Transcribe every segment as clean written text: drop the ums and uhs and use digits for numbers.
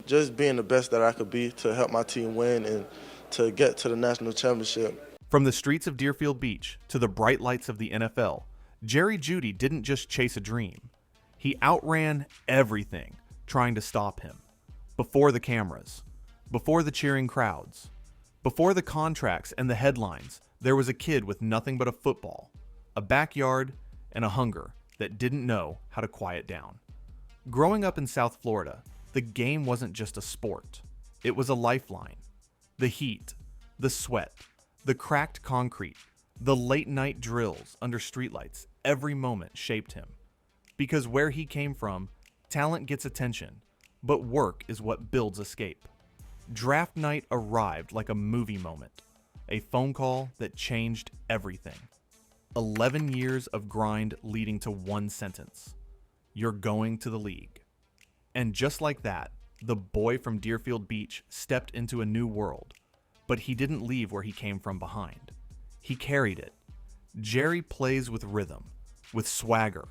just being the best that I could be to help my team win and to get to the national championship. From the streets of Deerfield Beach to the bright lights of the NFL, Jeudy didn't just chase a dream. He outran everything trying to stop him. Before the cameras, before the cheering crowds, before the contracts and the headlines, there was a kid with nothing but a football, a backyard, and a hunger that didn't know how to quiet down. Growing up in South Florida, the game wasn't just a sport. It was a lifeline. The heat, the sweat, the cracked concrete, the late-night drills under streetlights, every moment shaped him. Because where he came from, talent gets attention, but work is what builds escape. Draft night arrived like a movie moment, a phone call that changed everything. 11 years of grind leading to one sentence: you're going to the league. And just like that, the boy from Deerfield Beach stepped into a new world. But he didn't leave where he came from behind. He carried it. Jeudy plays with rhythm, with swagger,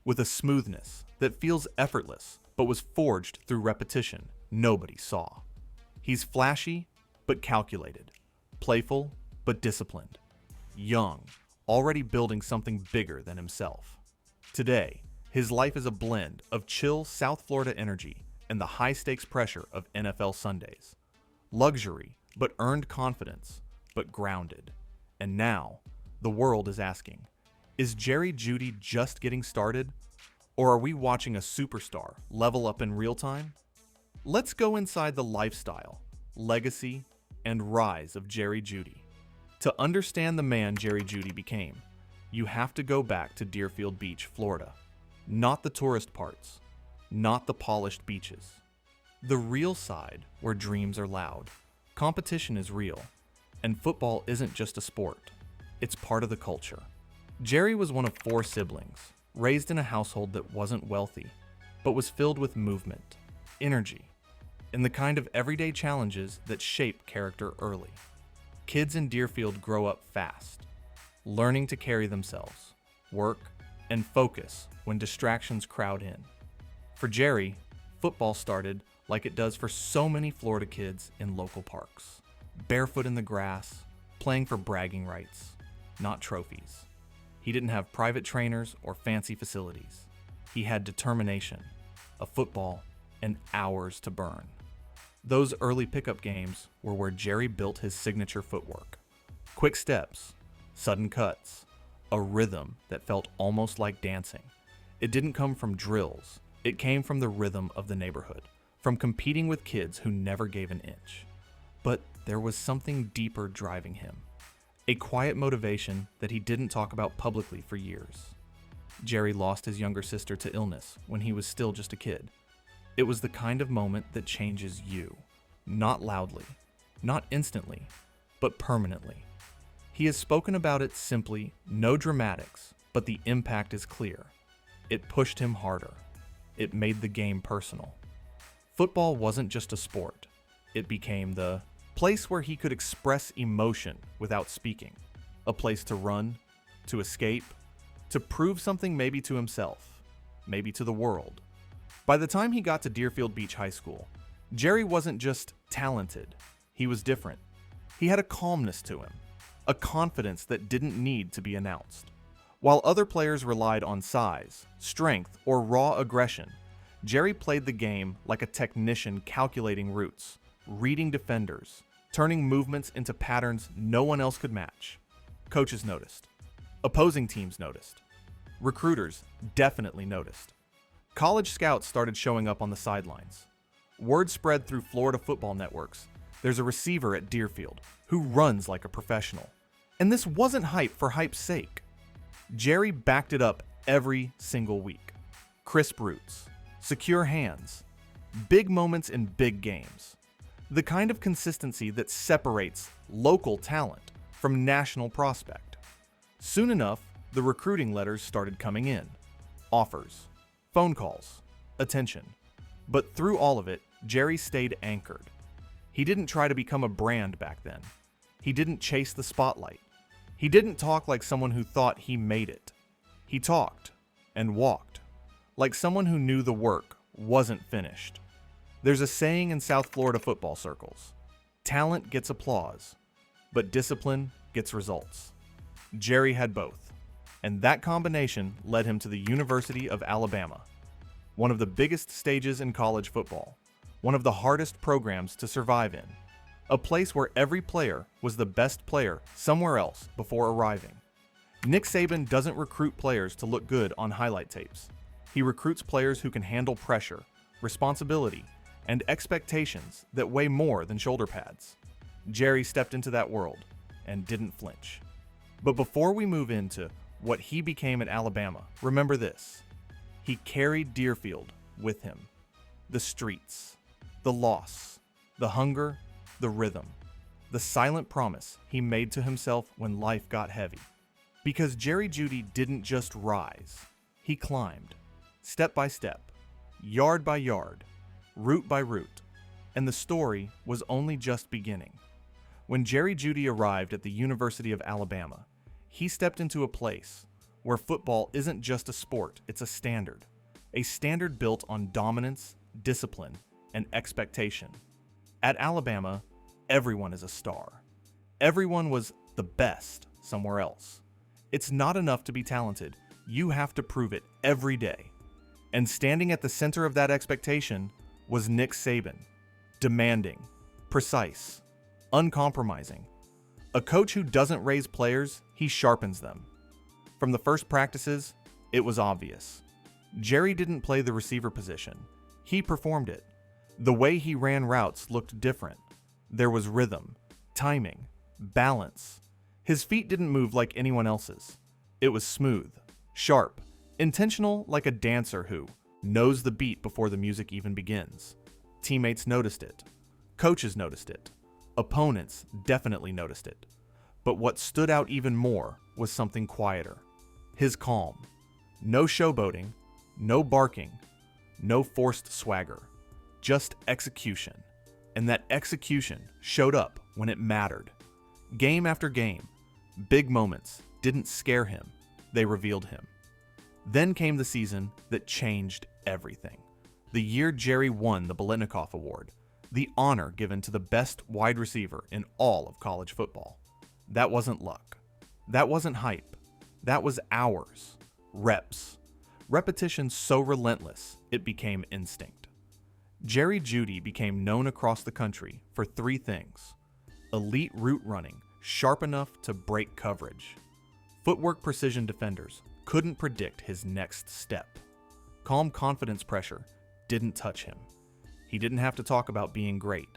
with a smoothness that feels effortless, but was forged through repetition nobody saw. He's flashy, but calculated, playful, but disciplined, young, already building something bigger than himself. Today, his life is a blend of chill South Florida energy and the high-stakes pressure of NFL Sundays. Luxury, but earned confidence, but grounded. And now, the world is asking, is Jeudy just getting started? Or are we watching a superstar level up in real time? Let's go inside the lifestyle, legacy, and rise of Jeudy. To understand the man Jeudy became, you have to go back to Deerfield Beach, Florida. Not the tourist parts, not the polished beaches. The real side where dreams are loud, competition is real, and football isn't just a sport, it's part of the culture. Jeudy was one of 4 siblings, raised in a household that wasn't wealthy, but was filled with movement, energy, and the kind of everyday challenges that shape character early. Kids in Deerfield grow up fast, learning to carry themselves, work, and focus when distractions crowd in. For Jeudy, football started like it does for so many Florida kids in local parks. Barefoot in the grass, playing for bragging rights, not trophies. He didn't have private trainers or fancy facilities. He had determination, a football, and hours to burn. Those early pickup games were where Jeudy built his signature footwork. Quick steps, sudden cuts, a rhythm that felt almost like dancing. It didn't come from drills. It came from the rhythm of the neighborhood, from competing with kids who never gave an inch. But there was something deeper driving him, a quiet motivation that he didn't talk about publicly for years. Jeudy lost his younger sister to illness when he was still just a kid. It was the kind of moment that changes you, not loudly, not instantly, but permanently. He has spoken about it simply, no dramatics, but the impact is clear. It pushed him harder. It made the game personal. Football wasn't just a sport. It became the place where he could express emotion without speaking, a place to run, to escape, to prove something maybe to himself, maybe to the world. By the time he got to Deerfield Beach High School, Jeudy wasn't just talented, he was different. He had a calmness to him, a confidence that didn't need to be announced. While other players relied on size, strength, or raw aggression, Jeudy played the game like a technician calculating routes, reading defenders, turning movements into patterns no one else could match. Coaches noticed. Opposing teams noticed. Recruiters definitely noticed. College scouts started showing up on the sidelines. Word spread through Florida football networks. There's a receiver at Deerfield who runs like a professional. And this wasn't hype for hype's sake. Jeudy backed it up every single week. Crisp routes, secure hands, big moments in big games. The kind of consistency that separates local talent from national prospect. Soon enough, the recruiting letters started coming in. Offers, phone calls, attention. But through all of it, Jeudy stayed anchored. He didn't try to become a brand back then. He didn't chase the spotlight. He didn't talk like someone who thought he made it. He talked and walked like someone who knew the work wasn't finished. There's a saying in South Florida football circles: talent gets applause, but discipline gets results. Jerry had both, and that combination led him to the University of Alabama, one of the biggest stages in college football, one of the hardest programs to survive in, a place where every player was the best player somewhere else before arriving. Nick Saban doesn't recruit players to look good on highlight tapes. He recruits players who can handle pressure, responsibility, and expectations that weigh more than shoulder pads. Jerry stepped into that world and didn't flinch. But before we move into what he became at Alabama, remember this: he carried Deerfield with him. The streets, the loss, the hunger, the rhythm, the silent promise he made to himself when life got heavy. Because Jerry Jeudy didn't just rise, he climbed, step by step, yard by yard, route by route, and the story was only just beginning. When Jerry Jeudy arrived at the University of Alabama, he stepped into a place where football isn't just a sport, it's a standard built on dominance, discipline, and expectation. At Alabama, everyone is a star. Everyone was the best somewhere else. It's not enough to be talented, you have to prove it every day. And standing at the center of that expectation was Nick Saban, demanding, precise, uncompromising. A coach who doesn't raise players, he sharpens them. From the first practices, it was obvious. Jerry didn't play the receiver position, he performed it. The way he ran routes looked different. There was rhythm, timing, balance. His feet didn't move like anyone else's. It was smooth, sharp, intentional, like a dancer who knows the beat before the music even begins. Teammates noticed it. Coaches noticed it. Opponents definitely noticed it. But what stood out even more was something quieter. His calm. No showboating, no barking, no forced swagger. Just execution. And that execution showed up when it mattered. Game after game, big moments didn't scare him, they revealed him. Then came the season that changed everything. The year Jerry won the Biletnikoff Award, the honor given to the best wide receiver in all of college football. That wasn't luck. That wasn't hype. That was hours, reps, repetition so relentless it became instinct. Jerry Jeudy became known across the country for three things: elite route running, sharp enough to break coverage. Footwork precision defenders couldn't predict his next step. Calm confidence pressure didn't touch him. He didn't have to talk about being great.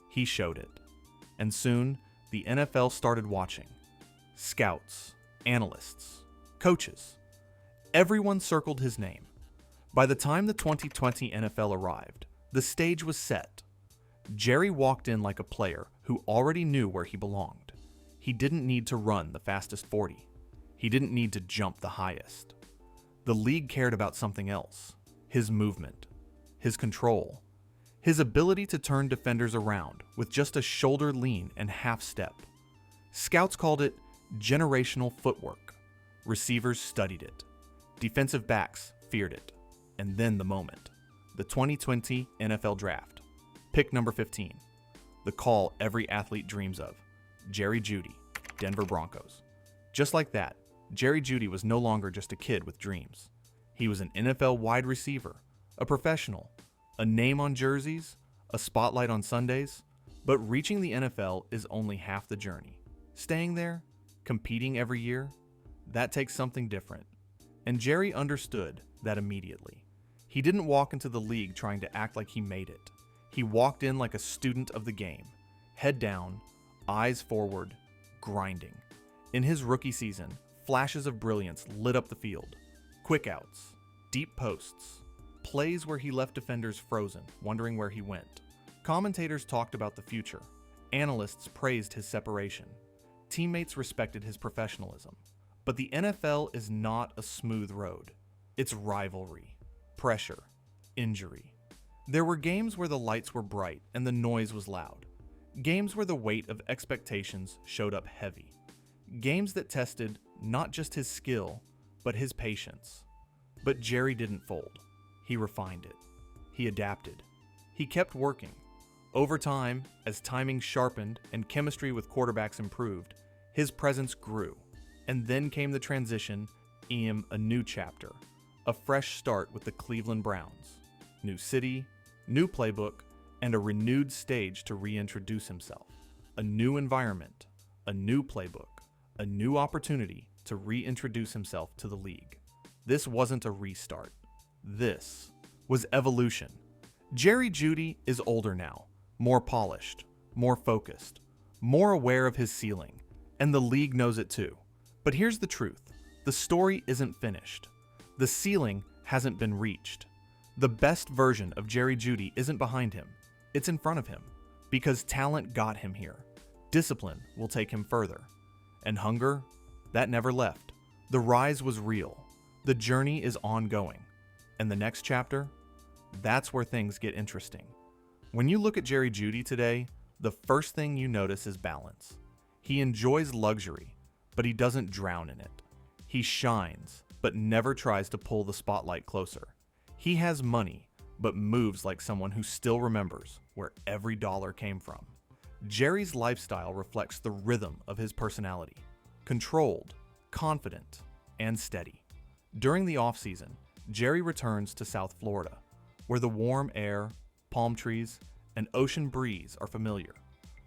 He showed it. And soon, the NFL started watching. Scouts, analysts, coaches. Everyone circled his name. By the time the 2020 NFL arrived, the stage was set. Jerry walked in like a player who already knew where he belonged. He didn't need to run the fastest 40. He didn't need to jump the highest. The league cared about something else: his movement, his control, his ability to turn defenders around with just a shoulder lean and half step. Scouts called it generational footwork. Receivers studied it. Defensive backs feared it. And then the moment. The 2020 NFL Draft. Pick number 15. The call every athlete dreams of. Jerry Jeudy, Denver Broncos. Just like that, Jerry Jeudy was no longer just a kid with dreams. He was an NFL wide receiver, a professional, a name on jerseys, a spotlight on Sundays. But reaching the NFL is only half the journey. Staying there, competing every year, that takes something different. And Jerry understood that immediately. He didn't walk into the league trying to act like he made it. He walked in like a student of the game, head down, eyes forward, grinding. In his rookie season, flashes of brilliance lit up the field. Quick outs, deep posts, plays where he left defenders frozen, wondering where he went. Commentators talked about the future. Analysts praised his separation. Teammates respected his professionalism. But the NFL is not a smooth road. It's rivalry, pressure, injury. There were games where the lights were bright and the noise was loud. Games where the weight of expectations showed up heavy. Games that tested not just his skill, but his patience. But Jerry didn't fold. He refined it. He adapted. He kept working. Over time, as timing sharpened and chemistry with quarterbacks improved, his presence grew. And then came the transition, a new chapter, a fresh start with the Cleveland Browns. New city, new playbook, and a renewed stage to reintroduce himself. A new environment, a new playbook, a new opportunity to reintroduce himself to the league. This wasn't a restart. This was evolution. Jerry Jeudy is older now, more polished, more focused, more aware of his ceiling, and the league knows it too. But here's the truth. The story isn't finished. The ceiling hasn't been reached. The best version of Jerry Jeudy isn't behind him. It's in front of him. Because talent got him here. Discipline will take him further. And hunger? That never left. The rise was real. The journey is ongoing. And the next chapter? That's where things get interesting. When you look at Jerry Jeudy today, the first thing you notice is balance. He enjoys luxury, but he doesn't drown in it. He shines, but never tries to pull the spotlight closer. He has money, but moves like someone who still remembers where every dollar came from. Jerry's lifestyle reflects the rhythm of his personality. Controlled, confident, and steady. During the off-season, Jerry returns to South Florida, where the warm air, palm trees, and ocean breeze are familiar.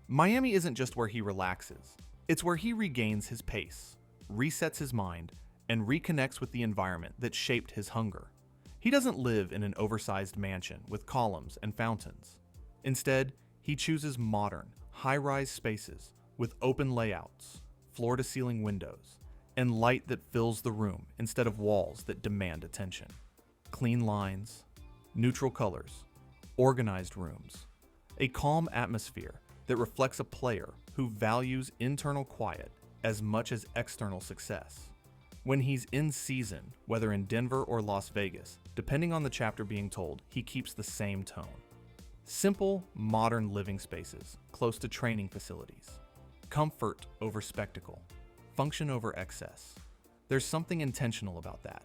Miami isn't just where he relaxes. It's where he regains his pace, resets his mind, and reconnects with the environment that shaped his hunger. He doesn't live in an oversized mansion with columns and fountains. Instead, he chooses modern, high-rise spaces with open layouts, floor-to-ceiling windows, and light that fills the room instead of walls that demand attention. Clean lines, neutral colors, organized rooms, a calm atmosphere that reflects a player who values internal quiet as much as external success. When he's in season, whether in Denver or Las Vegas, depending on the chapter being told, he keeps the same tone. Simple, modern living spaces, close to training facilities. Comfort over spectacle. Function over excess. There's something intentional about that.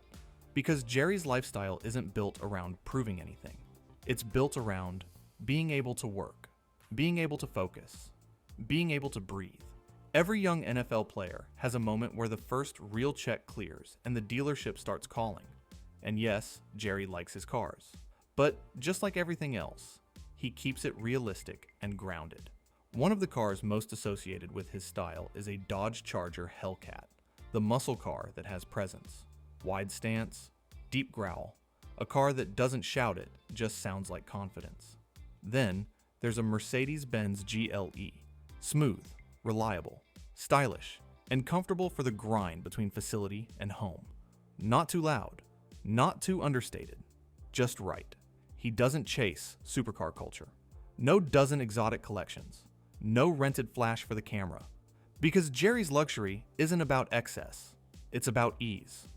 Because Jerry's lifestyle isn't built around proving anything. It's built around being able to work, being able to focus, being able to breathe. Every young NFL player has a moment where the first real check clears and the dealership starts calling. And yes, Jerry likes his cars. But just like everything else, he keeps it realistic and grounded. One of the cars most associated with his style is a Dodge Charger Hellcat, the muscle car that has presence. Wide stance, deep growl, a car that doesn't shout it, just sounds like confidence. Then, there's a Mercedes-Benz GLE, smooth, reliable, stylish, and comfortable for the grind between facility and home. Not too loud, not too understated, just right. He doesn't chase supercar culture. No dozen exotic collections, no rented flash for the camera. Because Jerry's luxury isn't about excess, it's about ease.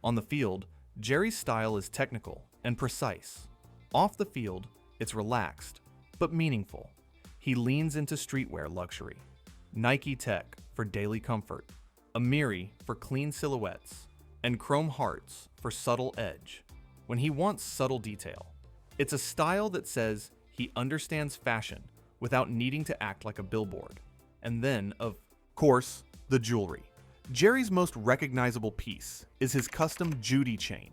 On the field, Jerry's style is technical and precise. Off the field, it's relaxed, but meaningful. He leans into streetwear luxury. Nike Tech for daily comfort, Amiri for clean silhouettes, and chrome hearts for subtle edge. When he wants subtle detail, it's a style that says he understands fashion without needing to act like a billboard. And then, of course, the jewelry. Jerry's most recognizable piece is his custom Jeudy chain,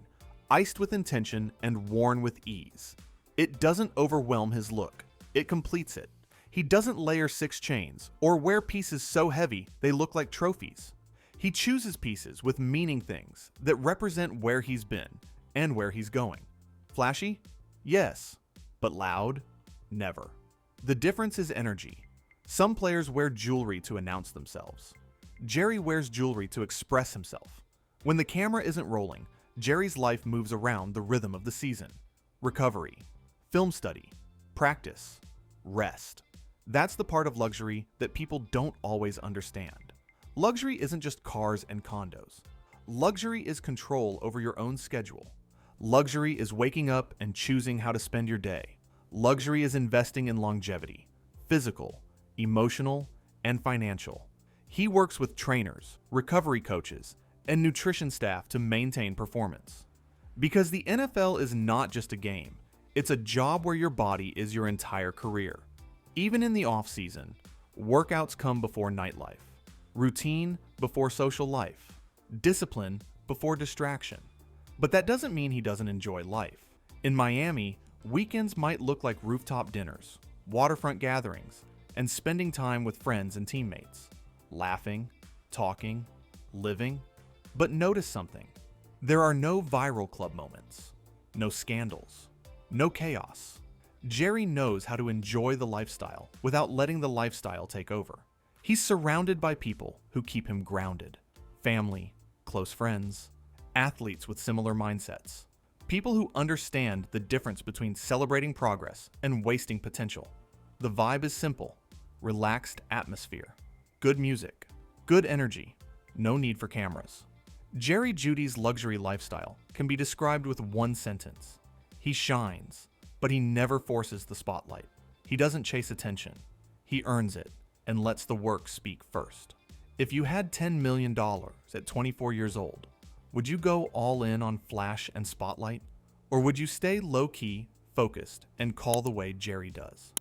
iced with intention and worn with ease. It doesn't overwhelm his look, it completes it. He doesn't layer 6 chains or wear pieces so heavy they look like trophies. He chooses pieces with meaning things that represent where he's been and where he's going. Flashy? Yes. But loud? Never. The difference is energy. Some players wear jewelry to announce themselves. Jerry wears jewelry to express himself. When the camera isn't rolling, Jerry's life moves around the rhythm of the season. Recovery, film study, practice, rest. That's the part of luxury that people don't always understand. Luxury isn't just cars and condos. Luxury is control over your own schedule. Luxury is waking up and choosing how to spend your day. Luxury is investing in longevity, physical, emotional, and financial. He works with trainers, recovery coaches, and nutrition staff to maintain performance. Because the NFL is not just a game, It's a job where your body is your entire career. Even in the off-season, workouts come before nightlife, routine before social life, discipline before distraction. But that doesn't mean he doesn't enjoy life. In Miami, weekends might look like rooftop dinners, waterfront gatherings, and spending time with friends and teammates, laughing, talking, living. But notice something. There are no viral club moments, no scandals, no chaos. Jerry knows how to enjoy the lifestyle without letting the lifestyle take over. He's surrounded by people who keep him grounded. Family, close friends, athletes with similar mindsets. People who understand the difference between celebrating progress and wasting potential. The vibe is simple, relaxed atmosphere, good music, good energy, no need for cameras. Jerry Jeudy's luxury lifestyle can be described with one sentence. He shines, but he never forces the spotlight. He doesn't chase attention. He earns it and lets the work speak first. If you had $10 million at 24 years old, would you go all in on flash and spotlight? Or would you stay low-key, focused, and call the way Jerry does?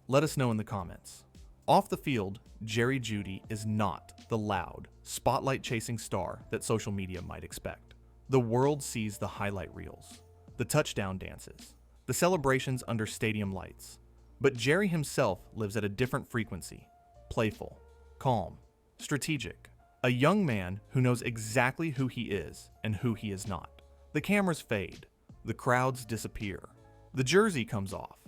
Let us know in the comments. Off the field, Jerry Jeudy is not the loud, spotlight-chasing star that social media might expect. The world sees the highlight reels, the touchdown dances, the celebrations under stadium lights. But Jerry himself lives at a different frequency, playful, calm, strategic. A young man who knows exactly who he is and who he is not. The cameras fade, the crowds disappear, the jersey comes off,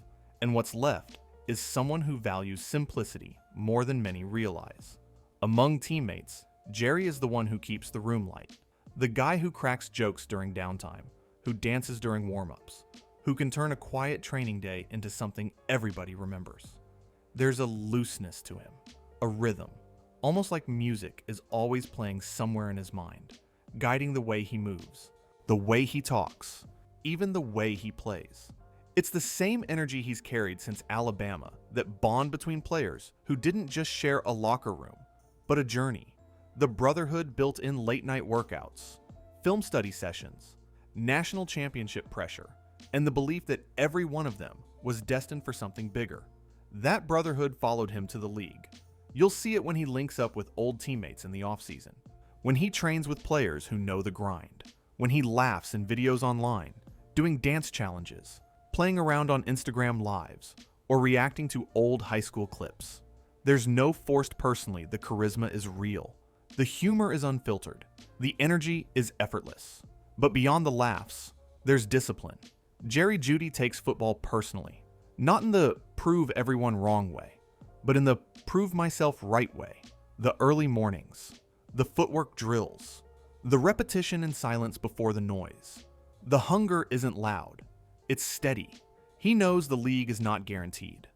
and what's left is someone who values simplicity more than many realize. Among teammates, Jerry is the one who keeps the room light, the guy who cracks jokes during downtime, who dances during warm-ups, who can turn a quiet training day into something everybody remembers. There's a looseness to him, a rhythm, almost like music is always playing somewhere in his mind, guiding the way he moves, the way he talks, even the way he plays. It's the same energy he's carried since Alabama that bond between players who didn't just share a locker room, but a journey. The brotherhood built in late-night workouts, film study sessions, national championship pressure, and the belief that every one of them was destined for something bigger. That brotherhood followed him to the league. You'll see it when he links up with old teammates in the offseason, when he trains with players who know the grind, when he laughs in videos online, doing dance challenges, playing around on Instagram Lives, or reacting to old high school clips. There's no forced personally, the charisma is real. The humor is unfiltered. The energy is effortless. But beyond the laughs, there's discipline. Jerry Jeudy takes football personally, not in the prove everyone wrong way, but in the prove myself right way. The early mornings, the footwork drills, the repetition and silence before the noise. The hunger isn't loud, it's steady. He knows the league is not guaranteed.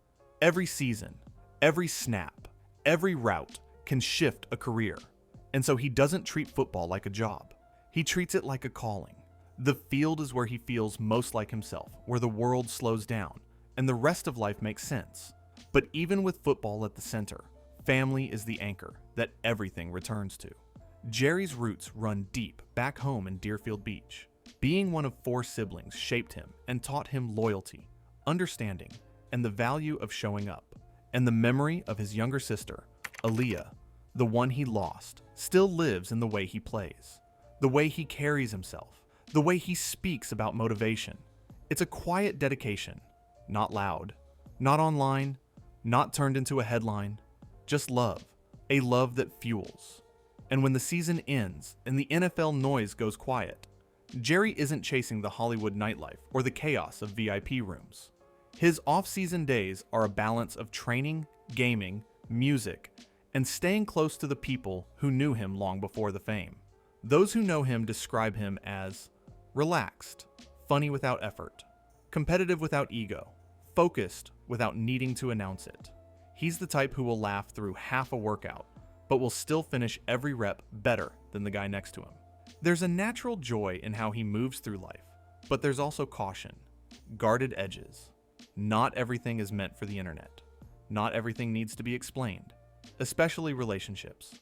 Every season, every snap, every route can shift a career. And so he doesn't treat football like a job. He treats it like a calling. The field is where he feels most like himself, where the world slows down, and the rest of life makes sense. But even with football at the center, family is the anchor that everything returns to. Jerry's roots run deep back home in Deerfield Beach. Being one of 4 siblings shaped him and taught him loyalty, understanding, and the value of showing up. And the memory of his younger sister, Aaliyah, the one he lost, still lives in the way he plays, the way he carries himself, the way he speaks about motivation. It's a quiet dedication, not loud, not online, not turned into a headline, just love, a love that fuels. And when the season ends and the NFL noise goes quiet, Jerry isn't chasing the Hollywood nightlife or the chaos of VIP rooms. His off-season days are a balance of training, gaming, music, and staying close to the people who knew him long before the fame. Those who know him describe him as relaxed, funny without effort, competitive without ego, focused without needing to announce it. He's the type who will laugh through half a workout, but will still finish every rep better than the guy next to him. There's a natural joy in how he moves through life, but there's also caution, guarded edges. Not everything is meant for the internet. Not everything needs to be explained, especially relationships.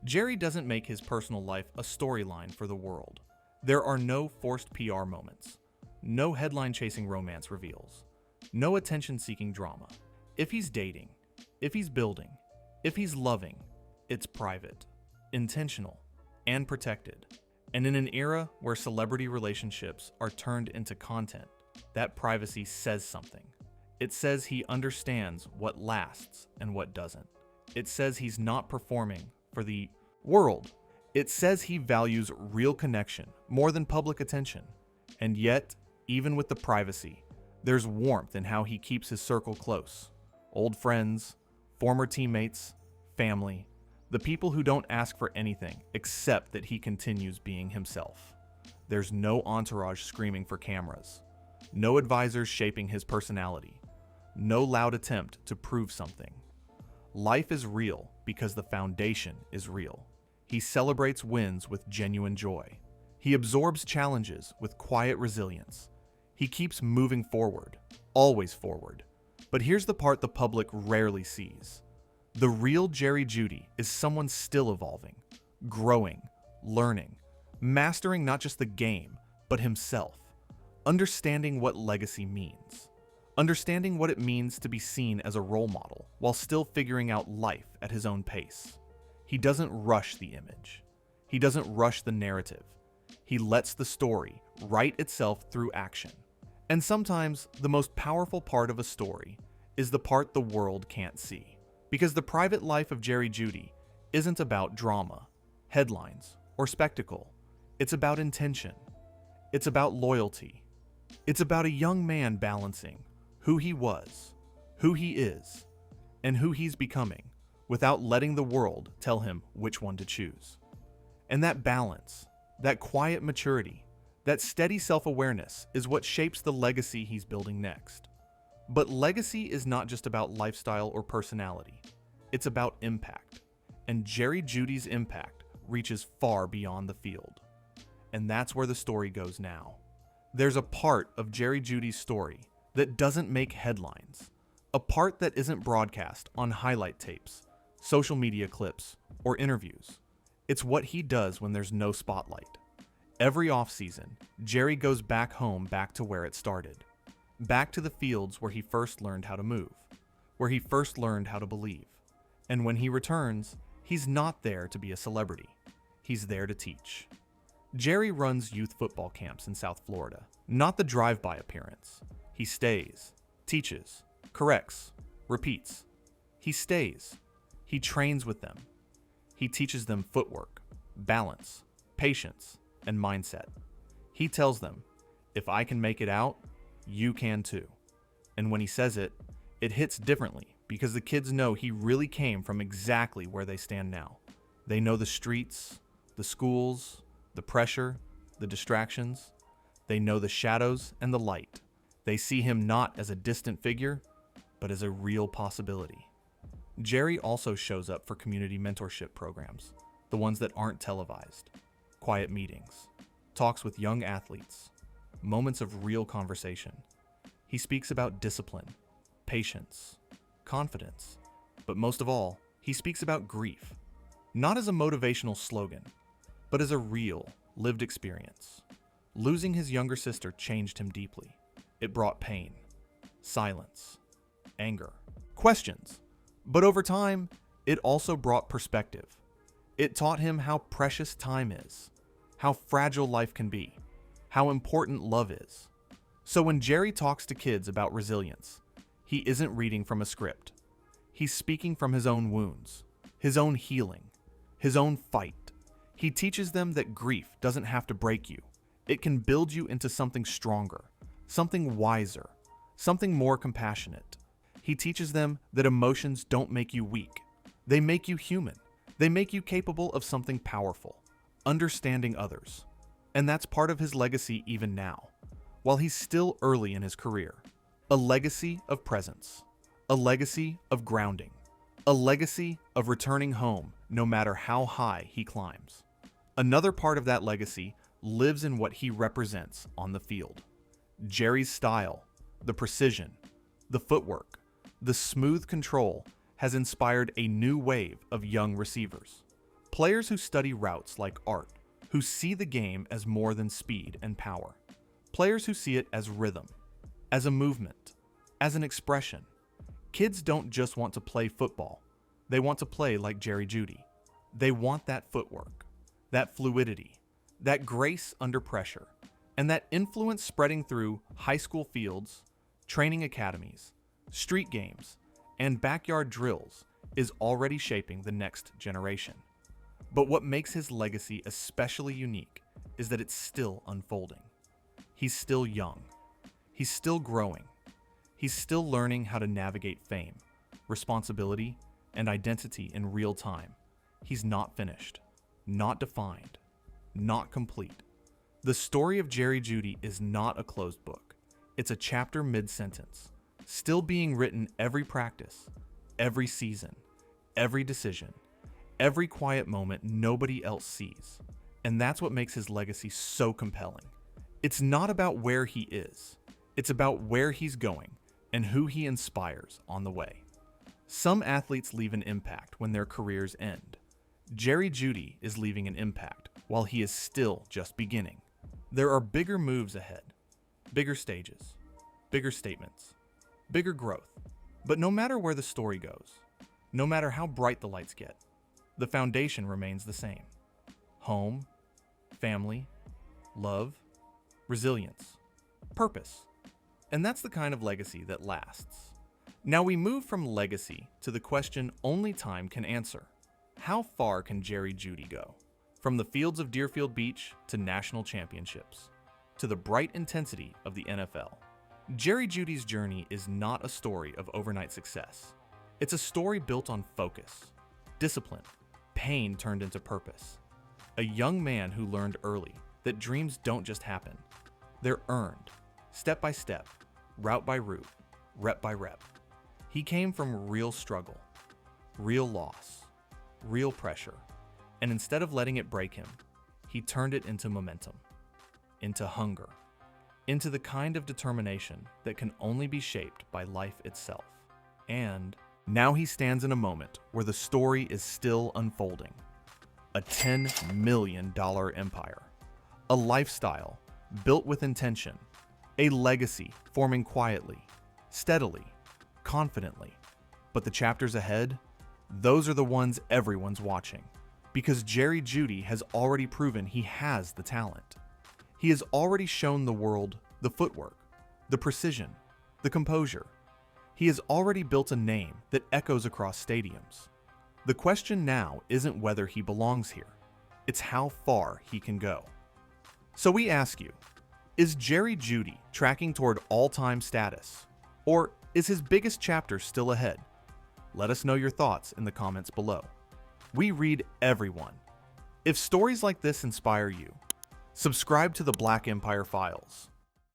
Jerry doesn't make his personal life a storyline for the world. There are no forced PR moments, no headline-chasing romance reveals, No attention-seeking drama. If he's dating, if he's building, if he's loving, it's private, intentional, and protected. And in an era where celebrity relationships are turned into content, that privacy says something. It says he understands what lasts and what doesn't. It says he's not performing for the world. It says he values real connection more than public attention. And yet, even with the privacy, there's warmth in how he keeps his circle close. Old friends, former teammates, family, the people who don't ask for anything except that he continues being himself. There's no entourage screaming for cameras, no advisors shaping his personality, no loud attempt to prove something. Life is real because the foundation is real. He celebrates wins with genuine joy. He absorbs challenges with quiet resilience. He keeps moving forward, always forward. But here's the part the public rarely sees. The real Jeudy is someone still evolving, growing, learning, mastering not just the game, but himself, understanding what legacy means, understanding what it means to be seen as a role model while still figuring out life at his own pace. He doesn't rush the image. He doesn't rush the narrative. He lets the story write itself through action. And sometimes the most powerful part of a story is the part the world can't see. Because the private life of Jeudy isn't about drama, headlines, or spectacle. It's about intention. It's about loyalty. It's about a young man balancing who he was, who he is, and who he's becoming without letting the world tell him which one to choose. And that balance, that quiet maturity, that steady self-awareness is what shapes the legacy he's building next. But legacy is not just about lifestyle or personality. It's about impact. And Jeudy's impact reaches far beyond the field. And that's where the story goes now. There's a part of Jeudy's story that doesn't make headlines. A part that isn't broadcast on highlight tapes, social media clips, or interviews. It's what he does when there's no spotlight. Every offseason, Jeudy goes back home, back to where it started. Back to the fields where he first learned how to move, where he first learned how to believe. And when he returns, he's not there to be a celebrity. He's there to teach. Jeudy runs youth football camps in South Florida, not the drive-by appearance. He stays, teaches, corrects, repeats. He stays. He trains with them. He teaches them footwork, balance, patience, and mindset. He tells them, if I can make it out, you can too. And when he says it, it hits differently because the kids know he really came from exactly where they stand now. They know the streets, the schools, the pressure, the distractions. They know the shadows and the light. They see him not as a distant figure, but as a real possibility. Jeudy also shows up for community mentorship programs, the ones that aren't televised, quiet meetings, talks with young athletes, moments of real conversation. He speaks about discipline, patience, confidence, but most of all, he speaks about grief, not as a motivational slogan, but as a real, lived experience. Losing his younger sister changed him deeply. It brought pain, silence, anger, questions, but over time, it also brought perspective. It taught him how precious time is, how fragile life can be, how important love is. So when Jeudy talks to kids about resilience, he isn't reading from a script. He's speaking from his own wounds, his own healing, his own fight. He teaches them that grief doesn't have to break you. It can build you into something stronger, something wiser, something more compassionate. He teaches them that emotions don't make you weak. They make you human. They make you capable of something powerful, understanding others. And that's part of his legacy even now, while he's still early in his career. A legacy of presence, a legacy of grounding, a legacy of returning home no matter how high he climbs. Another part of that legacy lives in what he represents on the field. Jeudy's style, the precision, the footwork, the smooth control has inspired a new wave of young receivers. Players who study routes like art, who see the game as more than speed and power. Players who see it as rhythm, as a movement, as an expression. Kids don't just want to play football. They want to play like Jeudy. They want that footwork, that fluidity, that grace under pressure, and that influence spreading through high school fields, training academies, street games, and backyard drills is already shaping the next generation. But what makes his legacy especially unique is that it's still unfolding. He's still young. He's still growing. He's still learning how to navigate fame, responsibility, and identity in real time. He's not finished, not defined, not complete. The story of Jeudy is not a closed book. It's a chapter mid-sentence, still being written every practice, every season, every decision, every quiet moment nobody else sees. And that's what makes his legacy so compelling. It's not about where he is. It's about where he's going and who he inspires on the way. Some athletes leave an impact when their careers end. Jeudy is leaving an impact while he is still just beginning. There are bigger moves ahead, bigger stages, bigger statements, bigger growth. But no matter where the story goes, no matter how bright the lights get, the foundation remains the same. Home, family, love, resilience, purpose. And that's the kind of legacy that lasts. Now we move from legacy to the question only time can answer. How far can Jeudy go? From the fields of Deerfield Beach to national championships, to the bright intensity of the NFL. Jeudy's journey is not a story of overnight success. It's a story built on focus, discipline, pain turned into purpose. A young man who learned early that dreams don't just happen. They're earned, step by step, route by route, rep by rep. He came from real struggle, real loss, real pressure, and instead of letting it break him, he turned it into momentum, into hunger, into the kind of determination that can only be shaped by life itself. And now he stands in a moment where the story is still unfolding. A $10 million empire, a lifestyle built with intention, a legacy forming quietly, steadily, confidently. But the chapters ahead, those are the ones everyone's watching. Because Jeudy has already proven he has the talent. He has already shown the world the footwork, the precision, the composure. He has already built a name that echoes across stadiums. The question now isn't whether he belongs here. It's how far he can go. So we ask you, is Jeudy tracking toward all-time status? Or is his biggest chapter still ahead? Let us know your thoughts in the comments below. We read everyone. If stories like this inspire you, subscribe to the Black Empire Files.